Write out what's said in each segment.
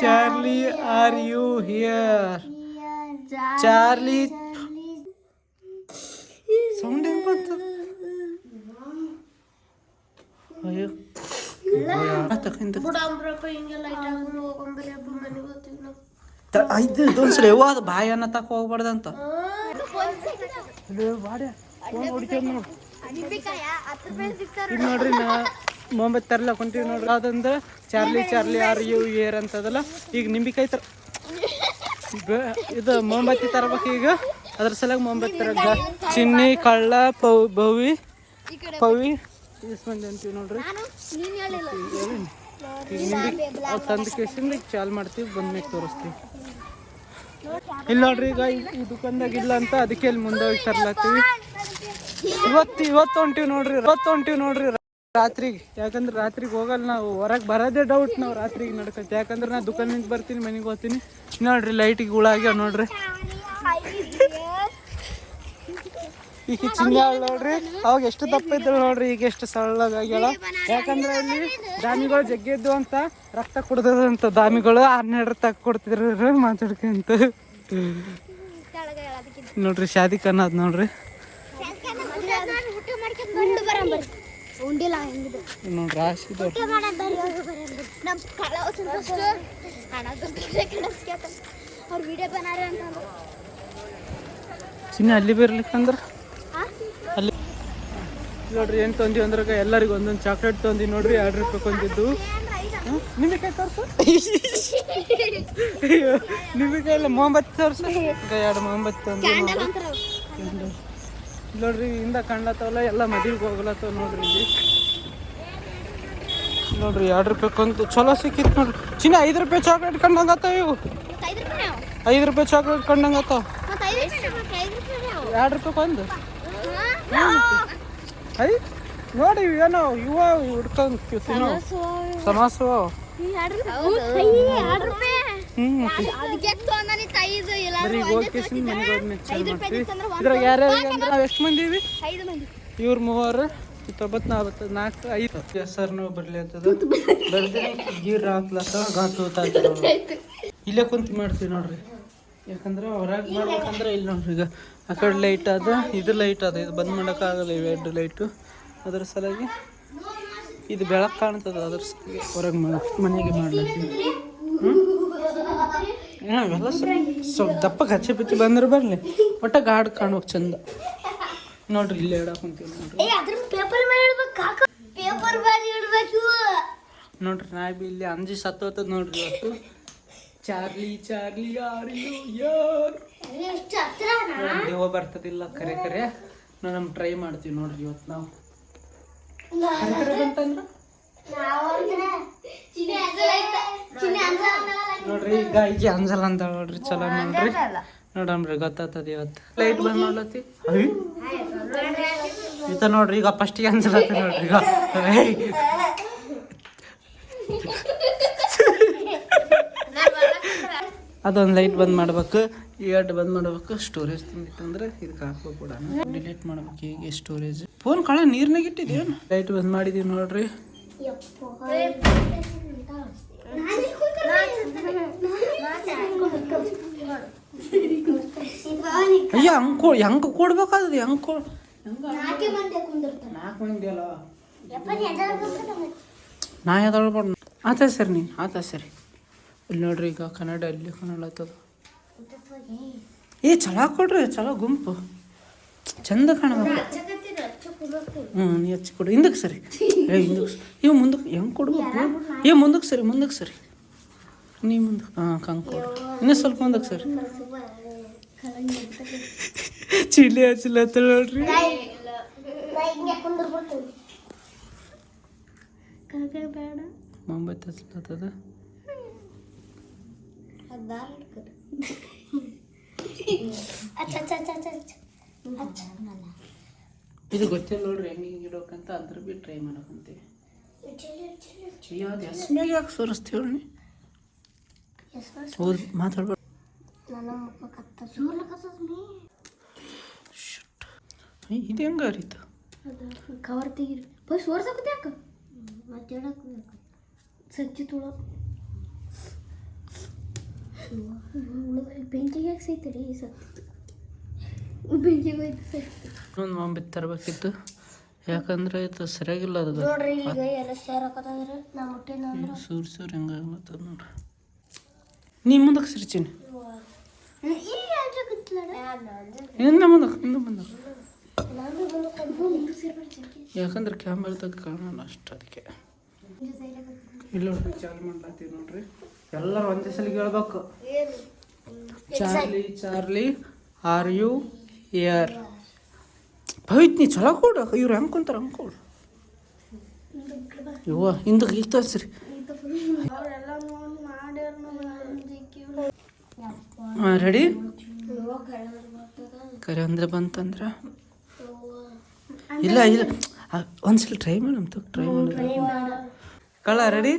Charlie are you here Charlie sound ಹೆಂಗ್ ಬಂತು ಅಯ್ಯೋ ಇದೊಂದ್ಸಲ ಯಾವ ಅದು ಬಾಯಿ ಅನ್ನ ತಕ ಹೋಗ್ಬಾರ್ದಂತ ಈಗ ನೋಡ್ರಿ ನಾ ಮೊಹಮ್ಮದ್ ತರ್ಲಕ್ ಹೊಂಟಿವಿ ನೋಡ್ರಿ ಅದಂದ್ರೆ Charlie Charlie are you here ಅಂತದಲ್ಲ ಈಗ ನಿಂಬಿಕಾಯಿ ತರ ಇದು ಮೊಹಮ್ಮತಿ ತರಬೇಕು ಈಗ ಅದ್ರ ಸಲಾಗ ಮೊಹಮ್ಮದ್ ತರ ಚಿನ್ನಿ ಕಳ್ಳ ಪವಿ ಮಂದಿ ಅಂತೀವಿ ನೋಡ್ರಿ ಈಗ ನಿಂಬಿ ತಂದು ಕೇಸಿಂದ ಈಗ ಚಾಲ್ ಮಾಡ್ತೀವಿ ಬಂದ್ಮೇಲೆ ತೋರಿಸ್ತೀವಿ ಇಲ್ಲಿ ನೋಡ್ರಿ ಈಗ ಈ ದುಕಾನ್ದಾಗ ಇಲ್ಲ ಅಂತ ಅದಕ್ಕೆ ಇಲ್ಲಿ ಮುಂದೆ ಹೋಗಿ ತರ್ಲಾತೀವಿ ಇವತ್ತು ಹೊಂಟಿವಿ ನೋಡ್ರಿ ರಾತ್ರಿಗೆ ಯಾಕಂದ್ರೆ ರಾತ್ರಿಗೆ ಹೋಗಲ್ಲ ನಾವು ಹೊರಗೆ ಬರೋದೇ ಡೌಟ್ ನಾವು ರಾತ್ರಿಗೆ ನಡ್ಕತ್ತೆ ಯಾಕಂದ್ರೆ ನಾ ದುಕಾನಿಂದ ಬರ್ತೀನಿ ಮನೆಗೆ ಹೋಗ್ತೀನಿ ನೋಡ್ರಿ ಲೈಟಿಗೆ ಹುಳಾಗ್ಯಾವ ನೋಡ್ರಿ ಈಗ ಚಿನ್ನ ನೋಡ್ರಿ ಅವಾಗ ಎಷ್ಟು ದಪ್ಪ ಇದ್ರು ನೋಡ್ರಿ ಈಗ ಎಷ್ಟು ಸಳ್ಳಗಾಗ್ಯಾಳ ಯಾಕಂದ್ರೆ ಅಲ್ಲಿ ದಾಮಿಗಳು ಜಗ್ಗಿದ್ದು ಅಂತ ರಕ್ತ ಕುಡ್ದಂತ ದಾಮಿಗಳು 12 ತಕ್ಕ ಕೊಡ್ತಿದ್ರು ಮಾತಾಡ್ಕಂತ ನೋಡ್ರಿ ಶಾದಿ ಕನ್ನದ್ ನೋಡ್ರಿ ನೋಡ್ರಿ ಚಿನ್ನ ಅಲ್ಲಿ ಬರ್ಲಿಕ್ಕಂದ್ರ ಅಲ್ಲಿ ನೋಡ್ರಿ ಏನು ತೊಂದಿ ಅಂದ್ರಾಗ ಎಲ್ಲರಿಗೂ ಒಂದೊಂದು ಚಾಕ್ಲೇಟ್ ತೊಂದಿ ನೋಡ್ರಿ 2 ರೂಪಾಯಿ ಕೊಂದಿದ್ದು ನಿಮಗೆ ತೋರ್ಸು ನಿಮಗೆ ಎಲ್ಲ ಮೊಹಮ್ಮತ್ ತೋರ್ಸು 2 ಮೊಹಮ್ಮತ್ ತೊಂದಿ ನೋಡ್ರಿ ಹಿಂದ ಕಾಣ್ಲತ್ತವಲ್ಲ ಎಲ್ಲ ಮದುವೆಗೆ ಹೋಗ್ಲತ್ತವ ನೋಡ್ರಿ ಇಲ್ಲಿ ನೋಡ್ರಿ 2 ರೂಪಾಯಿ ಕೊಂದು ಚಲೋ ಸಿಕ್ಕಿತ್ತು ನೋಡ್ರಿ ಚಿನ್ನ 5 ರೂಪಾಯಿ ಚಾಕ್ಲೇಟ್ ಕಂಡಂಗತ್ತಾವ ಇವು 5 ರೂಪಾಯಿ ಚಾಕ್ಲೇಟ್ ಕಂಡಂಗತ್ತಾವ 2 ರೂಪಾಯಿ ಕೊಂದು ಐ ನೋಡಿ ಏನೋ ಇವ ಹುಡ್ಕೊಂಡು ಸಮೋಸ ಇದ್ರಾಗ ಯಾರ್ಯಾರಿಗೆ ಅಂದ್ರೆ ನಾವು ಎಷ್ಟು ಮಂದಿ ಇವಿ ಇವ್ರು 3 9 4 5 ಹೆಸರು ಬರ್ಲಿ ಅಂತದ ಬರ್ತೀನಿ ಗೀರ್ ಹಾಕ್ಲತ್ತ ಗಾತು ಇಲ್ಲೇ ಕುಂತು ಮಾಡ್ತೀವಿ ನೋಡ್ರಿ ಯಾಕಂದ್ರೆ ಹೊರಗೆ ಮಾಡ್ಬೇಕಂದ್ರೆ ಇಲ್ಲಿ ನೋಡ್ರಿ ಈಗ ಆ ಕಡೆ ಲೈಟ್ ಅದ ಇದು ಲೈಟ್ ಅದ ಇದು ಬಂದ್ ಮಾಡೋಕ್ಕಾಗಲ್ಲ ಇವು 2 ಲೈಟು ಅದ್ರ ಸಲಾಗಿ ಇದು ಬೆಳಕು ಕಾಣ್ತದ ಅದ್ರ ಸಲಾಗಿ ಹೊರಗೆ ಮನೆಗೆ ಮಾಡ್ಲತ್ತೀವಿ ಅವೆಲ್ಲ ಸ್ವಲ್ಪ ದಪ್ಪಗೆ ಹಚ್ಚಿ ಪಿಚ್ಚಿ ಬಂದ್ರೆ ಬರಲಿ ಒಟ್ಟ ಗಾಡ್ ಕಾಣೋಕೆ ಚಂದ ನೋಡ್ರಿ ಇಲ್ಲಿ ಹೇಳಕೊಂತೀವಿ ನೋಡ್ರಿ ನಾ ಬಿ ಇಲ್ಲಿ ಅಂಜಿ ಸತ್ತೋತದ ನೋಡ್ರಿ ಇವತ್ತು ಚಾರ್ಲಿ ಚಾರ್ಲಿ ಯಾರ್ ದೇವ ಬರ್ತದಿಲ್ಲ ಕರೆ ನಾವು ನಮ್ಗೆ ಟ್ರೈ ಮಾಡ್ತೀವಿ ನೋಡ್ರಿ ಇವತ್ತು ನಾವು ಬಂತಂದ್ರ ನೋಡ್ರಿ ಈಗ ಈಜಿ ಅಂಜಲ್ಲ ಅಂತ ನೋಡ್ರಿ ಚಲೋ ನೋಡ್ರಿ ನೋಡಮ್ರಿ ಗೊತ್ತಾಗ್ತದ ಇವತ್ತು ಲೈಟ್ ಬಂದ್ ಮಾಡ್ಲತ್ತಿ ಈತ ನೋಡ್ರಿ ಈಗ ಫಸ್ಟಿಗೆ ಅನ್ಸಲತ್ತ ನೋಡ್ರಿ ಈಗ ಅದೊಂದು ಲೈಟ್ ಬಂದ್ ಮಾಡ್ಬೇಕು 2 ಬಂದ್ ಮಾಡ್ಬೇಕು ಸ್ಟೋರೇಜ್ ತುಂಬಿತ್ತಂದ್ರೆ ಇದಕ್ಕೆ ಹಾಕೋ ಕೂಡ ಡಿಲೀಟ್ ಮಾಡ್ಬೇಕು ಈಗ ಸ್ಟೋರೇಜ್ ಫೋನ್ ಕಳ ನೀರ್ನಾಗ ಇಟ್ಟಿದೇನು ಲೈಟ್ ಬಂದ್ ಮಾಡಿದೀವಿ ನೋಡ್ರಿ ಅಯ್ಯ ಹೆಂಗ್ ಕೊಡ್ಬೇಕಾದ ಹೆಂಗ್ 4 ಮಂದಿ ಅಲ್ಲ ನಾ ಎದಳ್ಬಾರ್ದು ಆತ ಸರಿ ನೀನು ಆತ ಸರಿ ಇಲ್ಲಿ ನೋಡ್ರಿ ಈಗ ಕನ್ನಡ ಅಲ್ಲಿ ಕಾಣಲತ್ತದ ಚಲೋ ಕೊಡ್ರಿ ಚಲೋ ಗುಂಪು ಚಂದ ಕಾಣಬೇಕು ನೀ ಹಚ್ಚಿ ಕೊಡ್ರಿ ಹಿಂದಕ್ಕೆ ಸರಿ ಹಿಂದಕ್ಕೆ ಇವ್ ಮುಂದಕ್ಕೆ ಹೆಂಗೆ ಕೊಡ್ಬೇಕು ಮುಂದಕ್ಕೆ ಸರಿ ನೀ ಮುಂದಕ್ಕೆ ಕಂಗೆ ಕೊಡ್ರಿ ಇನ್ನೂ ಸ್ವಲ್ಪ ಮುಂದಕ್ಕೆ ಸರಿ ಚಿಲ್ಲಿ ಹಚ್ಚಲತ್ತ ನೋಡ್ರಿ ಮೊಹಮ್ಮದ್ ಹಚ್ಚಲತ್ತದ ಇದು ಗೊತ್ತಿಲ್ಲ ನೋಡ್ರಿ ಹೆಂಗೆ ಇಡೋಕಂತ ಅದ್ರ ಬಿ ಟ್ರೈ ಮಾಡಕಂತೀವಿ ಯಾವ್ದು ಎಸ್ಮ್ಯಾಗ ಯಾಕೆ ಸೋರಿಸ್ತೀವಿ ಹೌದು ಮಾತಾಡ್ಬೇಡ ಇದು ಹೆಂಗ ಅರಿತು ಕವರ್ ತೆಗೀರಿ ಬಸ್ ಓರ್ಸಕತ್ತೆ ಯಾಕ ಮತ್ತೆ ಸಜ್ಜಿ ತುಳ ಬೆಂಕಿಗೆ ಯಾಕೆ ಸೈತಡಿ ಸತ್ತು ಬೆಂಕಿಗೆ ಹೋಯ್ತು ಸತ್ತು ಒಂದು ಮಾಂಬಿತ್ತು ತರಬೇಕಿತ್ತು, ಯಾಕಂದ್ರೆ ಇದು ಸರಿಯಾಗಿಲ್ಲ ಅದು ನೋಡ್ರಿ ಈಗ ಎಲ್ಲ ಶೇರ್ ಹಾಕೋತಂದ್ರೆ ನಾ ಮುಟ್ಟಿನ ಅಂದ್ರೆ ಸೂರ್ ಹೆಂಗಾಗ್ಲತ್ತದ ನೋಡ್ರಿ. ನೀ ಮುಂದಕ್ಕೆ ಸಿರ್ಚೀನಿ ಹಿಂದೆ ಮುಂದಕ್ಕೆ ಯಾಕಂದ್ರೆ ಕ್ಯಾಮ್ರಾದಾಗ ಕಾಣಲ್ಲ ಅಷ್ಟು, ಅದಕ್ಕೆ ಇಲ್ಲಿ ನೋಡ್ರಿ ಚಾಲು ಮಾಡ್ಲಾತೀವಿ ನೋಡ್ರಿ. ಎಲ್ಲರೂ ಒಂದೇ ಸಲ ಹೇಳ್ಬೇಕು. Charlie are you here? Bhavith ನೀ ಚಲೋ ಕೊಡು, ಇವ್ರು ಹೆಂಗೆ ಕುಂತಾರ ಹಂಗೆ ಕೊಡು. ಇವ ಹಿಂದಕ್ಕೆ ಈಗ ತೋರಿಸ್ರಿ. ಹಾಂ ರೆಡಿ? ಕರೆ ಅಂದ್ರೆ ಬಂತಂದ್ರೆ ಇಲ್ಲ ಒಂದ್ಸಲ ಟ್ರೈ ಮಾಡಮ್ ಟ್ರೈ ಮಾಡಿ ಕಳ್ಳ. ರೆಡಿ?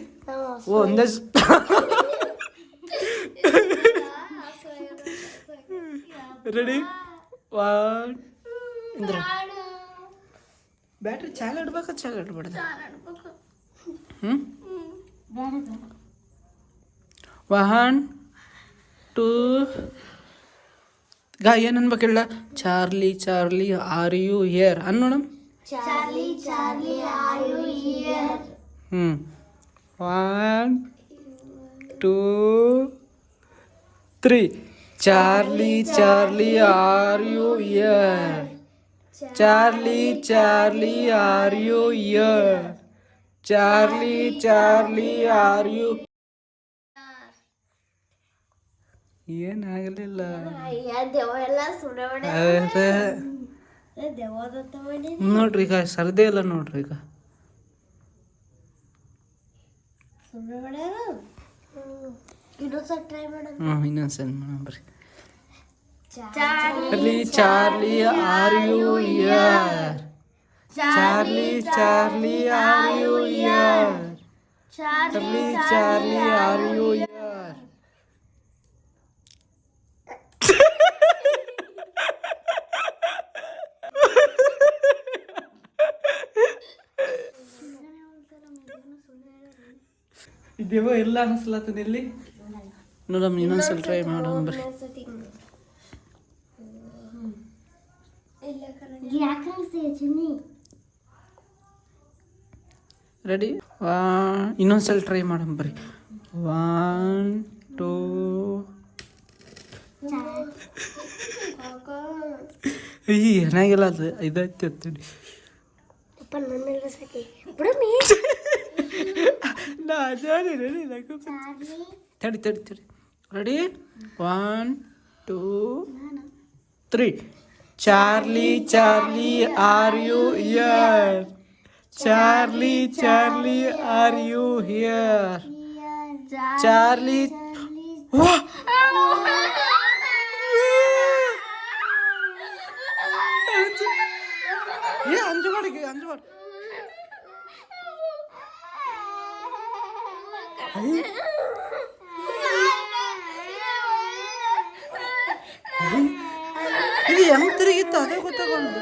ಓ ಒಂದೇ ರೆಡಿ? ಒನ್ ಅಂದ್ರೆ ಬ್ಯಾಟ್ರಿ ಚಾಲು ಇಡ್ಬೇಕಾ ಚಾಲು ಇಡ್ಬಾರ್ದು? ಹ್ಞೂ 1 2 ಏನು ಅನ್ಬೇಕು ಹೇಳ? ಚಾರ್ಲಿ ಆರ್ ಯು ಹಿಯರ್ ಅನ್ನೋಣ. Charlie are you here? 1 2 3 Charlie are you here? Charlie are you here? Charlie are you? ಏನಾಗಲಿಲ್ಲ ನೋಡ್ರಿ, ಈಗ ಸರ್ದೇ ಇಲ್ಲ ನೋಡ್ರಿ. ಈಗ ಇನ್ನೊಂದ್ಸಲ ಬರ್ರಿ. Charlie are you here? Charlie are you here? Charlie are you here? ಇದೇವ ಇಲ್ಲ ಅನಿಸ್ಲತ್ತದ ಇಲ್ಲಿ ನೋಡಮ್ಮ. ಇನ್ನೊಂದ್ಸಲ ಟ್ರೈ ಮಾಡಮ್ಮ ಬರ್ರಿ. ರೆಡಿ? ಇನ್ನೊಂದ್ಸಲ ಟ್ರೈ ಮಾಡಮ್ಮ ಬರ್ರಿ. 1 2 ಏನಾಗಿಲ್ಲ, ಅದು ಇದೈತಿ ಅಂತೇಳಿ ತಡಿ. Ready? 1 2 3 Charlie are you here? Charlie are you here? Charlie ಅಂಜುಮಾಡಿ ಇದು ಹೆಂಗ್ ತಿರುಗಿತ್ತು ಅದೇ ಗೊತ್ತಾಗೊಂಡು.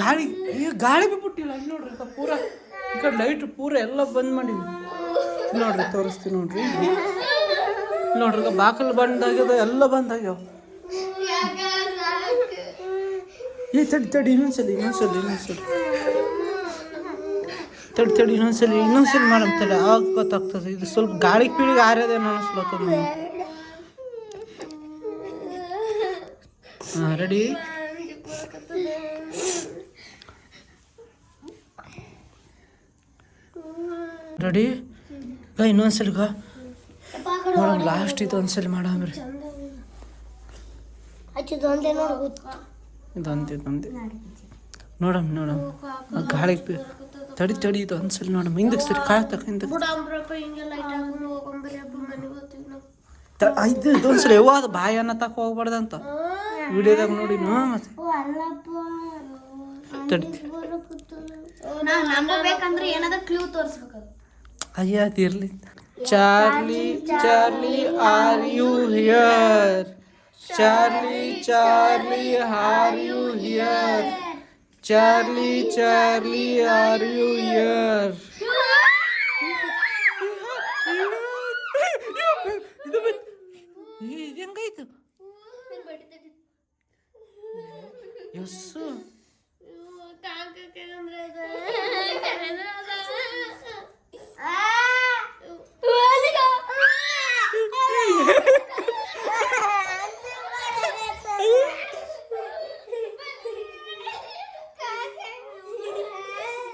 ಗಾಳಿ ಬಿಟ್ಬಿಟ್ಟಿಲ್ಲ ಅಲ್ಲಿ ನೋಡ್ರಿ. ಪೂರ ಈ ಕಡೆ ಲೈಟ್ ಪೂರ ಎಲ್ಲ ಬಂದ್ ಮಾಡಿವಿ ನೋಡ್ರಿ. ತೋರಿಸ್ತೀವಿ ನೋಡ್ರಿ. ನೋಡ್ರಿ ಬಾಕಲ್ ಬಂದಾಗ್ಯದ, ಎಲ್ಲ ಬಂದಾಗ್ಯಾವ. ತಡಿ ಇನ್ನೊಂದ್ಸಲಿ ತಡಿ ಇನ್ನೊಂದ್ಸಲಿ ಮಾಡಮ್ ತಡಿ. ಆವಾಗ ಗೊತ್ತಾಗ್ತದೆ. ಇದು ಸ್ವಲ್ಪ ಗಾಳಿ ಪೀಳಿಗೆ ಆರ್ಯದೇನೋ ಅನಿಸ್ಲತ್ತದ ನನಗೆ. ಹಾಂ ರೆಡಿ? ರೆಡಿ? ಇನ್ನೊಂದ್ಸಲಿ ನೋಡಮ್. ಲಾಸ್ಟ್ ಇದು ಒಂದ್ಸಲಿ ಮಾಡಮ್ರಿ. ಇದೊಂದೇ ನೋಡಮ್. ಗಾಳಿ ತಡಿ ಇದು ಒಂದ್ಸಲಿ ನೋಡಮ್. ಹಿಂದಕ್ಕೆ ಸರಿ ಕಾಯ್ತಕ್ಕ ಹಿಂದಕ್ಕೆ. ಇದೊಂದ್ಸಲಿ ಯಾವಾಗ ಬಾಯಿ ಅನ್ನ ತಕ ಹೋಗ್ಬಾರ್ದಂತ ವಿಡಿಯೋದಾಗ ನೋಡಿ. ಮತ್ತೆ ತಡಿ ಅಯ್ಯ ಅದಿರ್ಲಿ. Charlie are you here? Charlie are you here? Charlie are you here? ಇದು ಹೆಂಗಾಯ್ತು ಯಸ್ಸು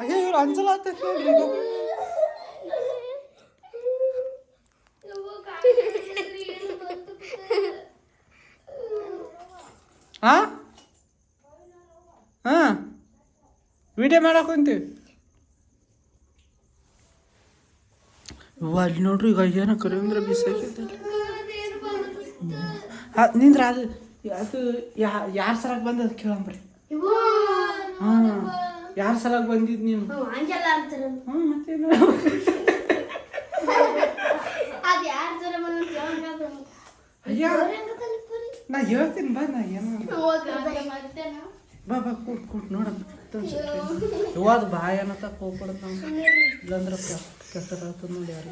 ಅಯ್ಯೋ ಇವ್ರು ಅಂಜಲಾತ ನೋಡ್ರಿ ಈಗ. ಹಾಂ ವಿಡಿಯೋ ಮಾಡಕ್ ಕುಂತೀವಿ. ಅಲ್ಲಿ ನೋಡ್ರಿ ಈಗ ಏನೋ ಕರೆ ಅಂದ್ರೆ ಬಿಸಾಕೈತೆ. ನಿಂದ್ರ ಅದು ಅದು ಯಾರ ಸಲಕ್ ಬಂದದ ಕೇಳಂಬ್ರಿ. ಹಾಂ ಯಾರ ಸಲಕ್ ಬಂದಿದ್ ನೀನು? ಹ್ಞೂ ಮತ್ತೇನು ಅಯ್ಯ ನಾ ಹೇಳ್ತೀನಿ ಬಾ. ನಾ ಏನು ಬಾ ಬಾ ಕೂಟ್ ನೋಡಮ್ಮ. ಯಾವ್ದು ಬಾಯ್ ಅನ್ನತ್ತ ಹೋಗ್ಬಿಡತ್ತ ಇಲ್ಲಾಂದ್ರೆ ಕೆಟ್ಟದ ಆಗ್ತದ ನೋಡಿ. ಯಾರು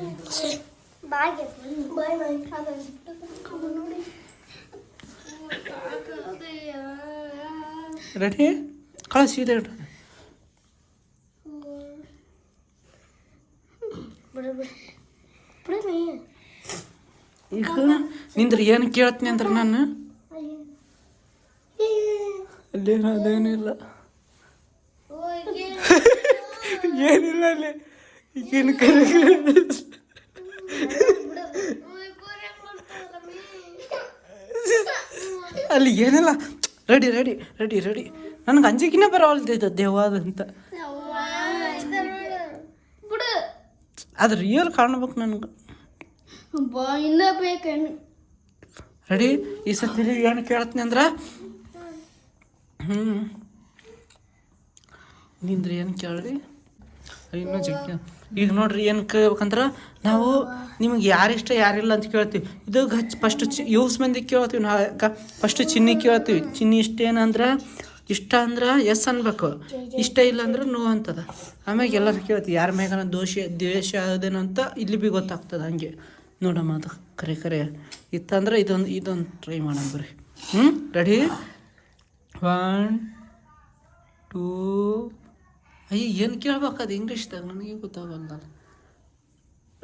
ರೆಡಿ ಕಳಿಸಿದೆ ಈಗ ನಿಂದ್ರೆ ಏನು ಕೇಳ್ತೀನಿ ಅಂದ್ರೆ ನಾನು ಅಲ್ಲೇನು ಅದೇನಿಲ್ಲ ಏನಿಲ್ಲ ಅಲ್ಲಿ ಈಗೇನು ಕರೆ ಅಲ್ಲಿ ಏನಿಲ್ಲ. ರೆಡಿ ರೆಡಿ ರೆಡಿ ರೆಡಿ ನನಗೆ ಅಂಜಿಕಿನ ಬರೋಲ್ದಿದ್ದ ದೇವಾದಂತ. ಅದು ರಿಯಲ್ ಕಾಣ್ಬೇಕು ನನಗೆ. ರೆಡಿ ಈ ಸತಿ ಏನು ಕೇಳ್ತೀನಿ ಅಂದ್ರೆ ನಿಂದ್ರೆ ಏನು ಕೇಳ್ರಿ. ಇನ್ನೂ ಜಗ್ಗಿ ಈಗ ನೋಡ್ರಿ ಏನು ಕೇಳ್ಬೇಕಂದ್ರೆ ನಾವು ನಿಮಗೆ ಯಾರಿಷ್ಟ ಯಾರಿಲ್ಲ ಅಂತ ಕೇಳ್ತೀವಿ. ಇದು ಫಸ್ಟ್ ಯೂಸ್ ಮಂದಿ ಕೇಳ್ತೀವಿ. ನಾವು ಫಸ್ಟ್ ಚಿನ್ನಿ ಕೇಳ್ತೀವಿ. ಚಿನ್ನಿ ಇಷ್ಟೇನಂದ್ರೆ ಇಷ್ಟ ಅಂದ್ರೆ ಎಸ್ ಅನ್ಬೇಕು, ಇಷ್ಟ ಇಲ್ಲ ಅಂದ್ರೆ ನೋ ಅಂತದ. ಆಮ್ಯಾಗ ಎಲ್ಲರೂ ಕೇಳ್ತೀವಿ ಯಾರ ಮ್ಯಾಗನ ದ್ವೇಷ ಅದೇನೋ ಅಂತ ಇಲ್ಲಿ ಭೀ ಗೊತ್ತಾಗ್ತದೆ. ಹಂಗೆ ನೋಡಮ್ಮ ಅದು ಕರೆ ಕರೆ ಇತ್ತಂದ್ರೆ ಇದೊಂದು ಟ್ರೈ ಮಾಡೋಣ ಬರ್ರಿ. ರೆಡಿ 1 2 ಅಯ್ಯ ಏನು ಕೇಳ್ಬೇಕು ಅದು ಇಂಗ್ಲೀಷ್ದಾಗ ನನಗೆ ಗೊತ್ತಾಗಲ್ಲ.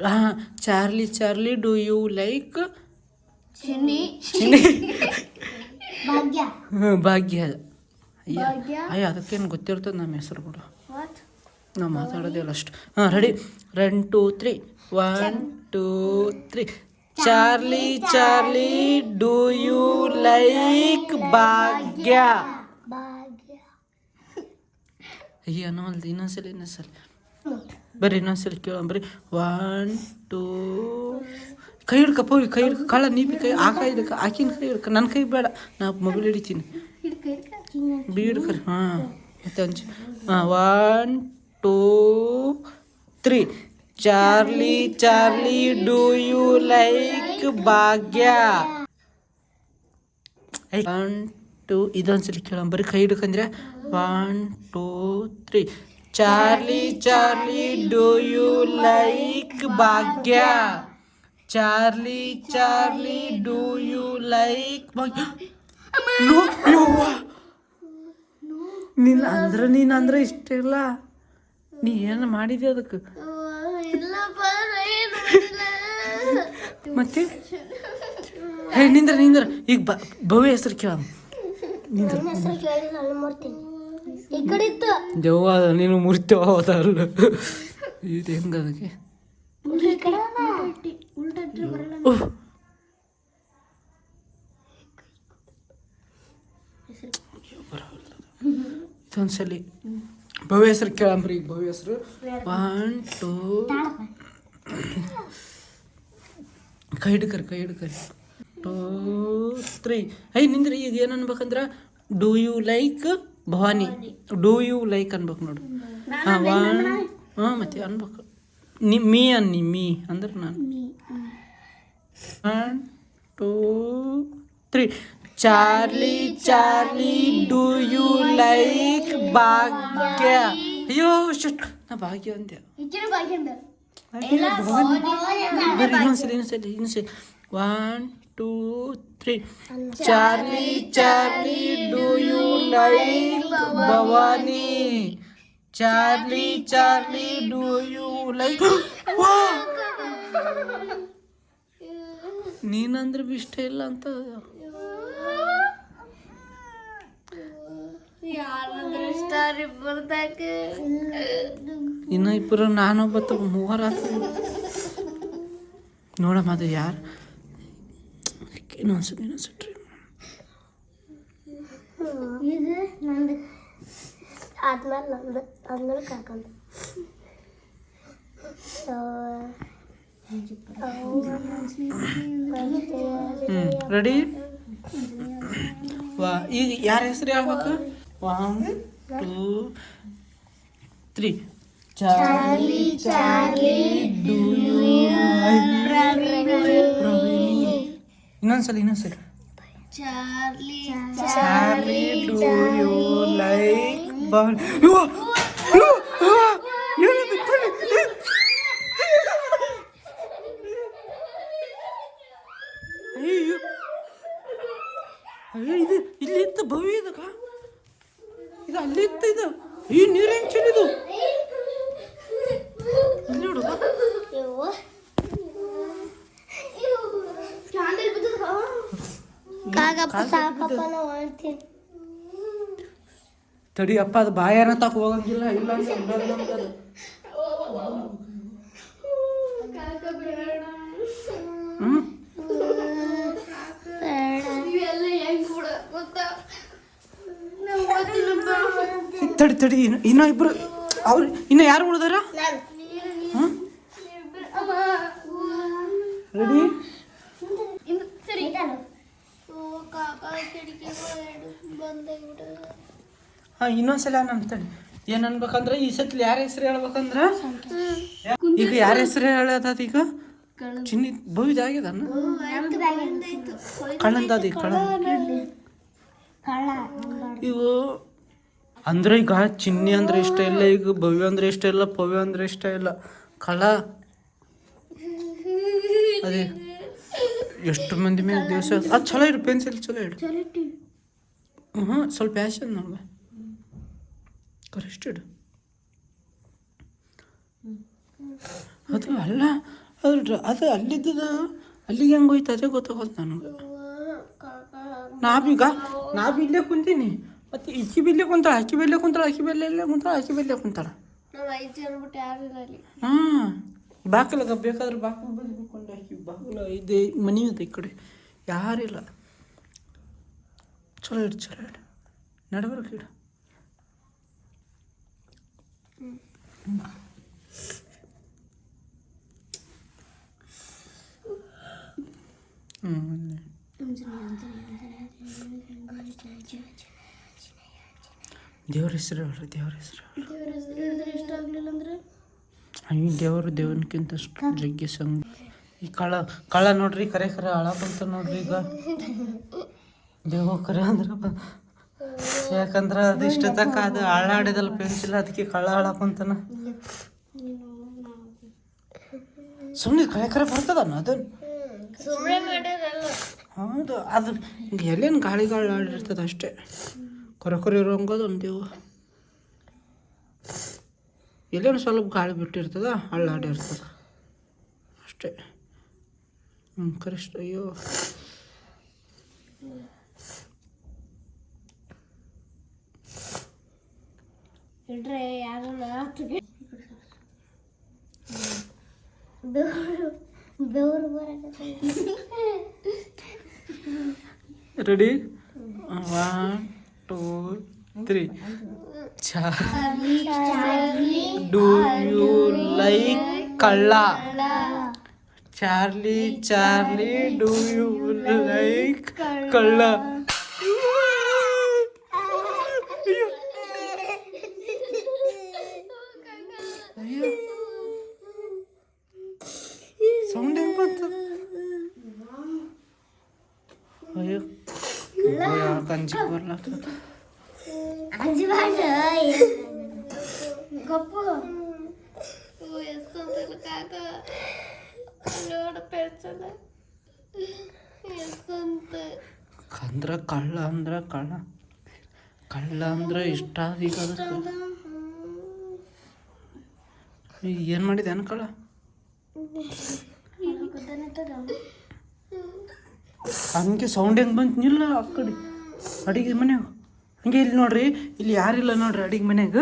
ಹಾಂ Charlie Charlie do you like Bhagya. ಅಯ್ಯ ಅದಕ್ಕೇನು ಗೊತ್ತಿರ್ತದೆ ನಮ್ಮ ಹೆಸರು ಬಿಡು. ನಾವು ಮಾತಾಡೋದಿಲ್ಲ ಅಷ್ಟು. ಹಾಂ ready 1 2 3 1 2 3 Charlie Charlie do you like Bhagya. ಅಯ್ಯ ಅನ್ನೋಲ್ದು ಇನ್ನೊಂದ್ಸಲಿ ಬರ್ರಿ ಇನ್ನೊಂದ್ಸಲಿ ಕೇಳಂಬ್ರಿ. 1 2 ಕೈ ಹಿಡ್ಕಪ್ಪ ಕೈ ಹಿಡ್ಕ ಕಳ್ಳ ನೀಪಿ ಕೈ ಆ ಕೈ ಹಿಡ್ಕ ಆಕಿನ ಕೈ ಹಿಡ್ಕ ನನ್ನ ಕೈ ಬೇಡ ನಾ ಮೊಬೈಲ್ ಹಿಡಿತೀನಿ ಹಿಡ್ಕರಿ. ಹಾಂ ಮತ್ತೆ ಅಂಚು. ಹಾಂ 1 2 3 Charlie Charlie do you like Bhagya. 1 2 ಇದೊಂದ್ಸಲಿ ಕೇಳಂಬರಿ ಕೈ ಹಿಡ್ಕಂದ್ರೆ 1 2 3 Charlie Charlie do you like Bhagya. Charlie Charlie do you like Bhagya. ನೀನಂದ್ರೆ ಇಷ್ಟ ಇಲ್ಲ. ನೀ ಏನು ಮಾಡಿದೆ ಅದಕ್ಕೆ ಮತ್ತೆ? ಹೇ ನಿಂದ್ರ ಈಗ ಭವ್ಯ ಹೆಸರು ಕೇಳ. ನಿಂದ್ರ ದೆವ್ವ ನೀನು ಮುರಿತೇವಲ್ಲ ಇದು ಹೆಂಗ ಅದಕ್ಕೆ ಇದೊಂದ್ಸಲಿ ಭವ್ಯ ಹೆಸರು ಕೇಳಂಬ್ರಿ. ಈಗ ಭವ್ಯ ಹೆಸರು 1 2 ಕೈ ಹಿಡ್ಕರಿ 2 3 ನಿಂದ್ರಿ. ಈಗ ಏನು ಅನ್ಬೇಕಂದ್ರೆ do you like Bhavani. Do you like ಅನ್ಬೇಕು ನೋಡು. ಹಾಂ 1 ಹಾಂ ಮತ್ತೆ ಅನ್ಬೇಕು ಮೀ ಅನ್ನಿ ಮೀ ಅಂದ್ರೆ ನಾನು. 1 2 3 Charlie Charlie do you like Bhagya. ಅಯ್ಯೋ ಶಟ್ ನಾ ಭಾಗ್ಯ ಅಂದೆ. ಇನ್ನೊಂದ್ಸಲಿ 1 2 3 Charlie Charlie do you like Bhavani Charlie Charlie do you like ನೀನಂದ್ರೆ ಇಷ್ಟ ಇಲ್ಲ ಅಂತ ಇನ್ನು ಇಬ್ಬರು ನಾನೊಬ್ಬತ್ತು ಮೂವರ ನೋಡಮ್ಮ ಅದು ಯಾರು ಇನ್ನೊಂದ್ಸತಿ ಇದು ನಂದು ಆದ್ಮೇಲೆ ನಂದು ಆದ್ಮೇಲೆ ಕಾಕಂದು ರೆಡಿ ವಾ ಈಗ ಯಾರ ಹೆಸರು ಹೇಳ್ಬೇಕು 1 2 3 ಚಾರ್ಲಿ ಚಾರ್ಲಿ ಡೂ ಯು ಇನ್ನೊಂದ್ಸಲ ಚಾರ್ಲಿ ಡೂ ಯು ಲೈಕ್ ಅಯ್ಯೋ ಅಯ್ಯೋ ಇದು ಇಲ್ಲಿ ಇತ್ತು ಭವ್ಯ ಇದಕ್ಕ ಇದು ಅಲ್ಲಿ ಇತ್ತು ಇದು ಈ ನೀರು ಹೆಂಗ್ ಚೆಲ್ಲಿದು ಇಲ್ಲಿ ನೋಡು ತಡಿ ಅಪ್ಪ ಅದು ಬಾಯನ ತಕ ಹೋಗಂಗಿಲ್ಲ ಇಲ್ಲ ಅಂದ್ರೆ ತಡಿ ತಡಿ ಇನ್ನೂ ಇಬ್ರು ಅವ್ರು ಇನ್ನು ಯಾರು ಉಳಿದಾರ ರೆಡಿ ಹಾಂ ಇನ್ನೊಂದ್ಸಲ ತಡಿ ಏನು ಅನ್ಬೇಕಂದ್ರೆ ಈ ಸತ್ಲಿ ಯಾರ ಹೆಸರು ಹೇಳ್ಬೇಕಂದ್ರ ಈಗ ಯಾರ ಹೆಸರು ಹೇಳದ ಈಗ ಚಿನ್ನಿ ಭವಿದ ಆಗ್ಯದ ಕಳ್ಳಂದಾದಿ ಇವು ಅಂದ್ರೆ ಈಗ ಚಿನ್ನಿ ಅಂದ್ರೆ ಇಷ್ಟ ಇಲ್ಲ ಈಗ ಭವ್ಯ ಅಂದ್ರೆ ಇಷ್ಟ ಇಲ್ಲ ಪವ್ಯ ಅಂದ್ರೆ ಇಷ್ಟ ಇಲ್ಲ ಕಳ್ಳ ಅದೇ ಎಷ್ಟು ಮಂದಿ ಮೇಲೆ ದಿವಸ ಅದು ಚಲೋ ಇಡು ಪೆನ್ಸಿಲ್ ಚಲೋ ಇಡು ಸ್ವಲ್ಪ ಪ್ಯಾಶನ್ ನೋಡ್ಬ ಕರೆಕ್ಟ್ ಇಡು ಅದು ಅಲ್ಲ ಅದು ಅಲ್ಲಿದ್ದದ ಅಲ್ಲಿಗೆ ಹೆಂಗೆ ಹೋಯ್ತು ಅದೇ ಗೊತ್ತಾಗೋದು ನನಗೆ ನಾಬಿ ಇಲ್ಲೇ ಕುಂತೀನಿ ಮತ್ತೆ ಇಕ್ಕಿ ಬಿಲ್ಲೇ ಕುಂತಾಳ ಅಕ್ಕಿ ಬೆಲ್ಲೇ ಕುಂತಾಳ ಅಕ್ಕಿ ಬೆಲ್ಲೇ ಕುಂತಾಳ ಅಕ್ಕಿ ಬೆಲ್ಲೇ ಕುಂತಾಳ ಹಾಂ ಬಾಕಲಾಗ ಬೇಕಾದ್ರೆ ಬಾಕಲು ಬಂದ್ಕೊಂಡು ಹಾಕಿ ಬಾಕಲ ಇದೆ ಮನೆ ಇದೆ ಈ ಕಡೆ ಯಾರಿಲ್ಲ ಚಲೋ ಇಡು ನಡಬರ್ಕ ಇಡು ದೇವ್ರ ಹೆಸರು ಹೇಳ್ರಿ ಅಯ್ಯೋ ದೇವ್ರನ್ಕಿಂತ ಅಷ್ಟು ಜಗ್ಗಿ ಸಂಗ ಈ ಕಳ್ಳ ನೋಡ್ರಿ ಕರೆ ಹಳ ಬಂತ ನೋಡ್ರಿ ಈಗ ದೇವ ಕರೆ ಅಂದ್ರೆ ಯಾಕಂದ್ರೆ ಅದು ಇಷ್ಟ ತಕ್ಕ ಅದು ಹಾಳಾಡಿದಲ್ಲ ಪೆನ್ಸಿಲ್ ಅದಕ್ಕೆ ಕಳ್ಳ ಹಳ ಬಂತನ ಸುಮ್ಮನೆ ಕರೆ ಬರ್ತದನ್ನ ಅದನ್ನು ಹೌದು ಅದು ಎಲ್ಲೇನು ಗಾಳಿ ಆಡಿರ್ತದೆ ಅಷ್ಟೇ ಕೊರೆ ಇರೋಂಗದು ಒಂದು ದೇವು ಎಲ್ಲೇನು ಸ್ವಲ್ಪ ಗಾಳಿ ಬಿಟ್ಟಿರ್ತದ ಹಳ್ಳಾಡಿರ್ತದ ಅಷ್ಟೇ ಕರೆಕ್ಟ್ ಅಯ್ಯೋ ರೆಡಿ 1 2 3 ಡೂ ಯು ಲೈಕ್ ಕಳ್ಳ ಚಾರ್ಲಿ ಡೂ ಯು ಲೈಕ್ ಕಳ್ಳ ಸೌಂಡ್ ಹೆಂಗ್ ಬಂತು ಅಯ್ಯೋ ಕಂಜಿ ಬರ್ಲಾಗ್ತದ ಗಪ್ಪು ಅಂದ್ರ ಕಳ್ಳ ಅಂದ್ರೆ ಇಷ್ಟ ಈಗ ಏನು ಮಾಡಿದೆ ಅನ್ ಕಳ್ಳ ಹಂಗೆ ಸೌಂಡ್ ಹೆಂಗೆ ಬಂತು ನಿಲ್ಲ ಆ ಕಡೆ ಅಡಿಗೆ ಮನ್ಯಾಗ ಹಂಗೆ ಇಲ್ಲಿ ನೋಡ್ರಿ ಇಲ್ಲಿ ಯಾರಿಲ್ಲ ನೋಡ್ರಿ ಅಡಿಗೆ ಮನ್ಯಾಗ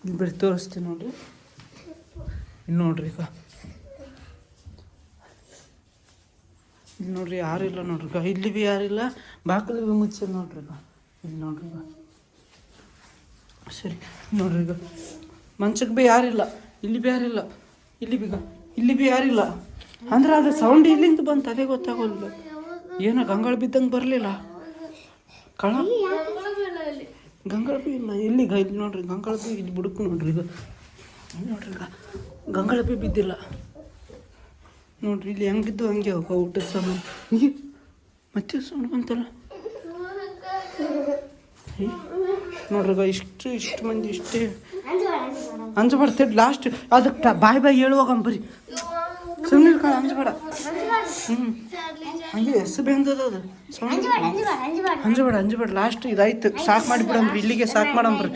ಇಲ್ಲಿ ಬರೀ ತೋರಿಸ್ತೀನಿ ನೋಡ್ರಿ ಇಲ್ಲಿ ನೋಡ್ರಿ ಈಗ ಇಲ್ಲಿ ನೋಡ್ರಿ ಯಾರಿಲ್ಲ ನೋಡ್ರಿ ಈಗ ಇಲ್ಲಿ ಭೀ ಯಾರಿಲ್ಲ ಬಾಕಲು ಭೀ ಮುಚ್ಚ ನೋಡ್ರಿ ಈಗ ಇಲ್ಲಿ ನೋಡ್ರಿ ಈಗ ಸರಿ ನೋಡ್ರಿ ಈಗ ಮಂಚಕ್ಕೆ ಭೀ ಯಾರಿಲ್ಲ ಇಲ್ಲಿ ಭೀ ಯಾರಿಲ್ಲ ಇಲ್ಲಿ ಭೀ ಯಾರಿಲ್ಲ ಅಂದ್ರೆ ಅದು ಸೌಂಡ್ ಇಲ್ಲಿಂದ ಬಂತು ಅದೇ ಗೊತ್ತಾಗೋಲ್ಲ ಏನೋ ಗಂಗಾಳ ಬಿದ್ದಂಗೆ ಬರಲಿಲ್ಲ ಕಳ ಗಂಗಾಳ ಬಿ ಇಲ್ಲ ಎಲ್ಲಿಗ ಇಲ್ಲಿ ನೋಡ್ರಿ ಗಂಗಾಳ ಬಿ ಇಲ್ಲಿ ಬುಡಕು ನೋಡ್ರಿ ಈಗ ನೋಡ್ರಿ ಈಗ ಗಂಗಾಳ ಬಿ ಬಿದ್ದಿಲ್ಲ ನೋಡ್ರಿ ಇಲ್ಲಿ ಹೆಂಗೆ ಬಿದ್ದು ಹಂಗೆ ಹೋಗ ಊಟದ ಸಾಮಾನು ಹೀಗೆ ಮತ್ತೆ ಸೌಂಡ್ ಬಂತಲ್ಲ ನೋಡ್ರಿ ಈಗ ಇಷ್ಟು ಮಂದಿ ಇಷ್ಟೇ ಅಂಜಬಾರ್ದು ಲಾಸ್ಟ್ ಅದಕ್ಕೆ ಬಾಯ್ ಹೇಳುವಾಗ ಬರೀ ಸುಮ್ಮನೆ ಕಾಳ ಅಂಜಬೇಡ ಹಂಗೆ ಹೆಸರು ಬೆಂದದ ಅದು ಸೌಂಡ್ ಅಂಜಬೇಡ ಲಾಸ್ಟ್ ಇದಾಯ್ತು ಸಾಕು ಮಾಡಿಬಿಡಂಬ್ರಿ ಇಲ್ಲಿಗೆ ಸಾಕು ಮಾಡಂಬ್ರಿ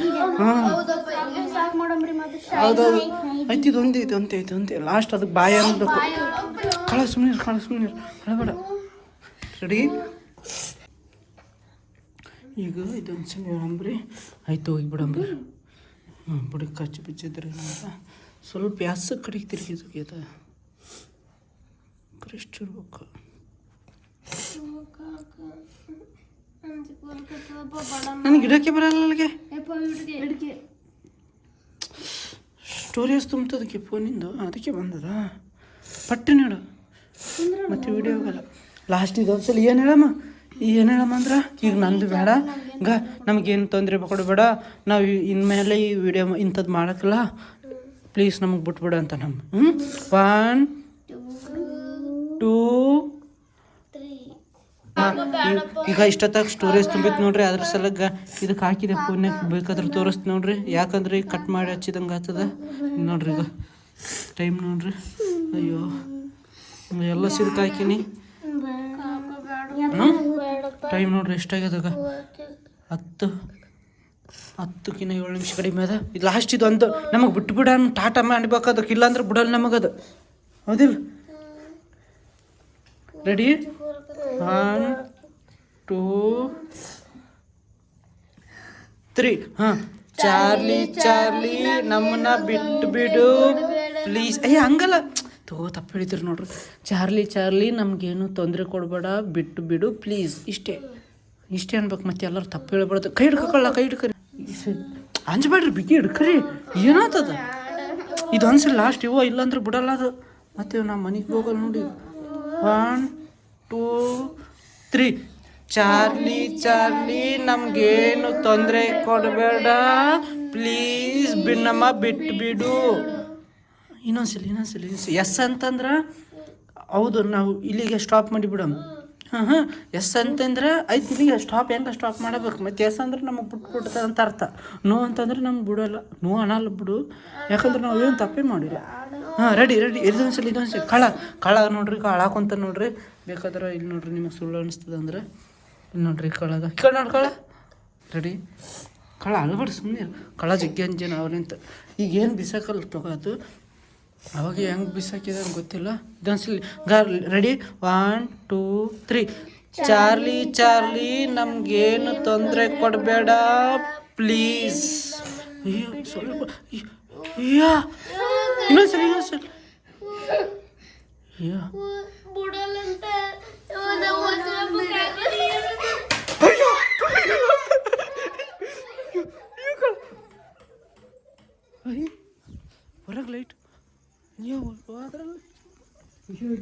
ಹೌದೌದು ಆಯ್ತು ಇದೊಂದೇ ಲಾಸ್ಟ್ ಅದಕ್ಕೆ ಬಾಯಿ ಅನ್ಬೇಕು ಕಳ ಸುಮ್ಮನೆ ಕಳಬೇಡ ರೆಡಿ ಈಗ ಇದೊಂದು ಸಲ ಹೇಳಂಬ್ರಿ ಆಯ್ತು ಹೋಗಿಬಿಡಂಬ್ರಿ ಬುಡಕ್ಕೆ ಕಚ್ಚಿ ಬಿಚ್ಚಿದ್ರಿ ಅಂತ ಸ್ವಲ್ಪ ಯಾಸ ಕಡೆಗೆ ತಿರುಗಿದ ಕರೆಕ್ಟ್ ಇರ್ಬೇಕು ನನಗೆ ಗಿಡಕ್ಕೆ ಬರಲ್ಲ ಅಲ್ಲಿಗೆ ಸ್ಟೋರೇಜ್ ತುಂಬ್ತದಕ್ಕೆ ಫೋನಿಂದು ಅದಕ್ಕೆ ಬಂದದ ಪಟ್ಟಿ ನೋಡು ಮತ್ತೆ ವಿಡಿಯೋ ಹೋಗಲ್ಲ ಲಾಸ್ಟ್ ಇದೊಂದ್ಸಲ ಏನು ಹೇಳಮ್ಮ ಅಂದ್ರೆ ಈಗ ನಂದು ಬೇಡ ನಮಗೇನು ತೊಂದರೆ ಕೊಡಬೇಡ ನಾವು ಇನ್ಮೇಲೆ ಈ ವಿಡಿಯೋ ಇಂಥದ್ದು ಮಾಡೋಕ್ಕಲ್ಲ ಪ್ಲೀಸ್ ನಮಗೆ ಬಿಟ್ಬಿಡು ಅಂತ 1 2 ಈಗ ಇಷ್ಟೊತ್ತಾಗ ಸ್ಟೋರೇಜ್ ತುಂಬಿತ್ತು ನೋಡ್ರಿ ಅದ್ರ ಸಲಗ ಇದಕ್ಕೆ ಹಾಕಿದೆ ಫೋನ್ಯಾಗ ಬೇಕಾದ್ರೆ ತೋರಿಸ್ತು ನೋಡ್ರಿ ಯಾಕಂದ್ರೆ ಈಗ ಕಟ್ ಮಾಡಿ ಹಚ್ಚಿದಂಗೆ ಆಗ್ತದ ನೋಡ್ರಿ ಈಗ ಟೈಮ್ ನೋಡ್ರಿ ಅಯ್ಯೋ ಎಲ್ಲ ಸಿದಕ್ಕೆ ಹಾಕಿನಿ ಟೈಮ್ ನೋಡ್ರಿ ಎಷ್ಟಾಗ್ಯದಾಗ 10 7 ನಿಮಿಷ ಕಡಿಮೆ ಅದ ಇದು ಲಾಸ್ಟ್ ಇದೊಂದು ನಮಗೆ ಬಿಟ್ಬಿಡ ಟಾಟಾ ಮಾಡ್ಬೇಕದಕ್ಕೆ ಇಲ್ಲಾಂದ್ರೆ ಬಿಡಲ್ಲ ನಮಗದು ಹೌದಿಲ್ಲ ರೆಡಿ 1 2 3 ಹಾಂ ಚಾರ್ಲಿ ನಮ್ಮನ್ನ ಬಿಟ್ಟು ಬಿಡು ಪ್ಲೀಸ್ ಹಂಗಲ್ಲ ತಪ್ಪು ಹೇಳಿದ್ರಿ ನೋಡ್ರಿ ಚಾರ್ಲಿ ನಮಗೇನು ತೊಂದರೆ ಕೊಡಬೇಡ ಬಿಟ್ಟು ಬಿಡು ಪ್ಲೀಸ್ ಇಷ್ಟೇ ಅನ್ಬೇಕು ಮತ್ತೆ ಎಲ್ಲರೂ ತಪ್ಪು ಹೇಳ್ಬಾರ್ದು ಕೈ ಹಿಡ್ಕರಿ ಅಂಜಬೇಡ್ರಿ ಬಿಗಿ ಹಿಡ್ಕರಿ ಏನಾಗ್ತದ ಇದೊಂದ್ಸಲ ಲಾಸ್ಟ್ ಇಲ್ಲಾಂದ್ರೆ ಬಿಡಲ್ಲ ಅದು ಮತ್ತೆ ನಾ ಮನೆಗೆ ಹೋಗಲ್ಲ ನೋಡಿ 1 2 3 ಚಾರ್ಲಿ ನಮಗೇನು ತೊಂದರೆ ಕೊಡಬೇಡ ಪ್ಲೀಸ್ ಬಿನ್ನಮ್ಮ ಬಿಟ್ಟು ಬಿಡು ಇನ್ನೊಂದ್ಸಲಿ ಎಸ್ ಅಂತಂದ್ರೆ ಹೌದು ನಾವು ಇಲ್ಲಿಗೆ ಸ್ಟಾಪ್ ಮಾಡಿಬಿಡಮ್ ಹಾಂ ಎಸ್ ಅಂತಂದ್ರೆ ಆಯ್ತು ಇಲ್ಲಿಗೆ ಸ್ಟಾಪ್ ಮಾಡಬೇಕು ಮತ್ತು ಎಸ್ ಅಂದ್ರೆ ನಮಗೆ ಬಿಟ್ಬಿಡ್ತದೆ ಅಂತ ಅರ್ಥ ನೋ ಅಂತಂದ್ರೆ ನಮ್ಗೆ ಬಿಡೋಲ್ಲ ನೋ ಅನ್ನಲ್ಲ ಬಿಡು ಯಾಕಂದ್ರೆ ನಾವು ಏನು ತಪ್ಪೇ ಮಾಡಿಲ್ಲ ಹಾಂ ರೆಡಿ ಇದೊಂದ್ಸಲಿ ಕಳ ನೋಡ್ರಿ ಹಾಕೊಂತ ನೋಡ್ರಿ ಬೇಕಾದ್ರೆ ಇಲ್ಲಿ ನೋಡ್ರಿ ನಿಮಗೆ ಸುಳ್ಳು ಅನಿಸ್ತದೆ ಅಂದ್ರೆ ಇಲ್ಲಿ ನೋಡ್ರಿ ಕಳ ರೆಡಿ ಕಳ ಅಲ್ಬಾರ್ದು ಸುಮ್ಮನೆ ಕಳ ಜಗ್ಗಿ ಅಂಜನ ಅವ್ರಿಂತ ಈಗ ಏನು ಬಿಸಾಕಲ್ಲ ತಗೋದು ಅವಾಗ ಹೆಂಗೆ ಬಿಸಾಕಿದ ಗೊತ್ತಿಲ್ಲ ಇದೊಂದ್ಸಲಿ ರೆಡಿ 1 2 3 ಚಾರ್ಲಿ ನಮಗೇನು ತೊಂದರೆ ಕೊಡಬೇಡ ಪ್ಲೀಸ್ ಅಯ್ಯೋ ಸ್ವಲ್ಪ ಅಯ್ಯೋ ಇನ್ನೊಂದ್ಸಲಿ ಅಯ್ಯೋ ಹೊರಗೆ ಲೈಟ್ ಅಯ್ಯೋ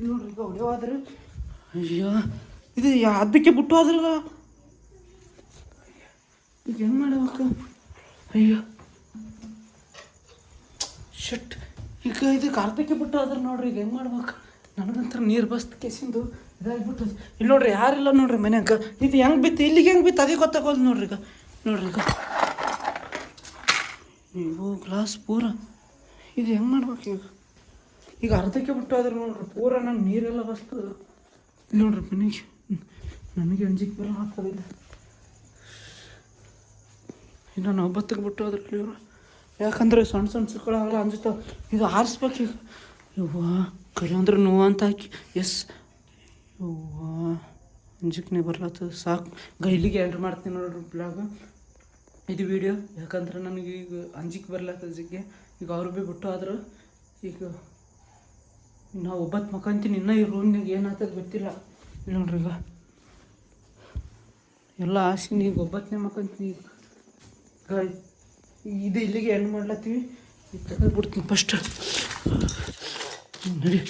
ನೋಡ್ರಿ ಈಗ ಹೊಡೆವಾದ್ರೆ ಅಯ್ಯೋ ಇದು ಅದಕ್ಕೆ ಬಿಟ್ಟು ಹೋದ್ರಲ್ಲ ಈಗ ಹೆಂಗೆ ಮಾಡ್ಬೇಕು ಅಯ್ಯೋ ಶಟ್ ಈಗ ಇದಕ್ಕೆ ಅರ್ಧಕ್ಕೆ ಬಿಟ್ಟು ಹೋದ್ರೆ ನೋಡ್ರಿ ಈಗ ಹೆಂಗೆ ಮಾಡ್ಬೇಕು ನನಗಂತರ ನೀರು ಬಸ್ ಕೆಸಿಂದು ಇದಾಗಿಬಿಟ್ಟು ಇಲ್ಲಿ ನೋಡ್ರಿ ಯಾರಿಲ್ಲ ನೋಡ್ರಿ ಮನ್ಯಾಗ ಇದು ಹೆಂಗೆ ಬಿತ್ತು ಇಲ್ಲಿಗೆ ಹೆಂಗೆ ಬಿತ್ತು ಅದೇ ಗೊತ್ತಾಗೋದು ನೋಡ್ರಿ ಈಗ ಇವು ಗ್ಲಾಸ್ ಪೂರ ಇದು ಹೆಂಗೆ ಮಾಡ್ಬೇಕು ಈಗ ಅರ್ಧಕ್ಕೆ ಬಿಟ್ಟು ಆದ್ರೆ ನೋಡ್ರಿ ಪೂರ ನಂಗೆ ನೀರೆಲ್ಲ ಬಸ್ತದ ಇಲ್ಲಿ ನೋಡ್ರಿ ಮನೆಗೆ ನನಗೆ ಅಂಜಿಕೆ ಬರೋ ಹಾಕೋದಿಲ್ಲ ಇನ್ನು ನಾವು ಬತ್ತಕ್ಕೆ ಬಿಟ್ಟು ಅದ್ರಲ್ಲಿ ಇವರು ಯಾಕಂದ್ರೆ ಸಣ್ಣ ಸಣ್ಣ ಚಿಕ್ಕಳಾಗಲ್ಲ ಅಂಜುತ್ತಾವ ಇದು ಆರಿಸ್ಬೇಕು ಈಗ ಯವ್ವ ಕರೆ ಅಂದ್ರೆ ನೋವು ಅಂತ ಹಾಕಿ ಎಸ್ ಯವ್ವ ಅಂಜಿಕೆ ಬರ್ಲತ್ತದ ಸಾಕು ಗೈಲಿಗೆ ಎಂಟ್ರ್ ಮಾಡ್ತೀನಿ ನೋಡ್ರಿ ಬ್ಲಾಗ ಇದು ವಿಡಿಯೋ ಯಾಕಂದ್ರೆ ನನಗೆ ಈಗ ಅಂಜಿಕೆ ಬರ್ಲತ್ತದ ಜಿಗ್ಗೆ ಈಗ ಅವ್ರು ಭೀ ಬಿಟ್ಟು ಆದ್ರೆ ಈಗ ನಾವು ಒಬ್ಬತ್ತು ಮಕ್ಕಂತೀನಿ ಇನ್ನೂ ಈ ರೂಮ್ನಾಗ ಏನಾಗ್ತದೆ ಗೊತ್ತಿಲ್ಲ ನೋಡ್ರಿ ಈಗ ಎಲ್ಲ ಆಸೆ ಈಗ ಒಬ್ಬತ್ತನೇ ಮಕ್ಕಂತೀನಿ ಈಗ ಇದು ಇಲ್ಲಿಗೆ ಎಂಡ್ ಮಾಡ್ಲತ್ತೀವಿ ಈಗ ತೆಗೆದ್ಬಿಡ್ತೀನಿ ಫಸ್ಟ್ ನಡಿ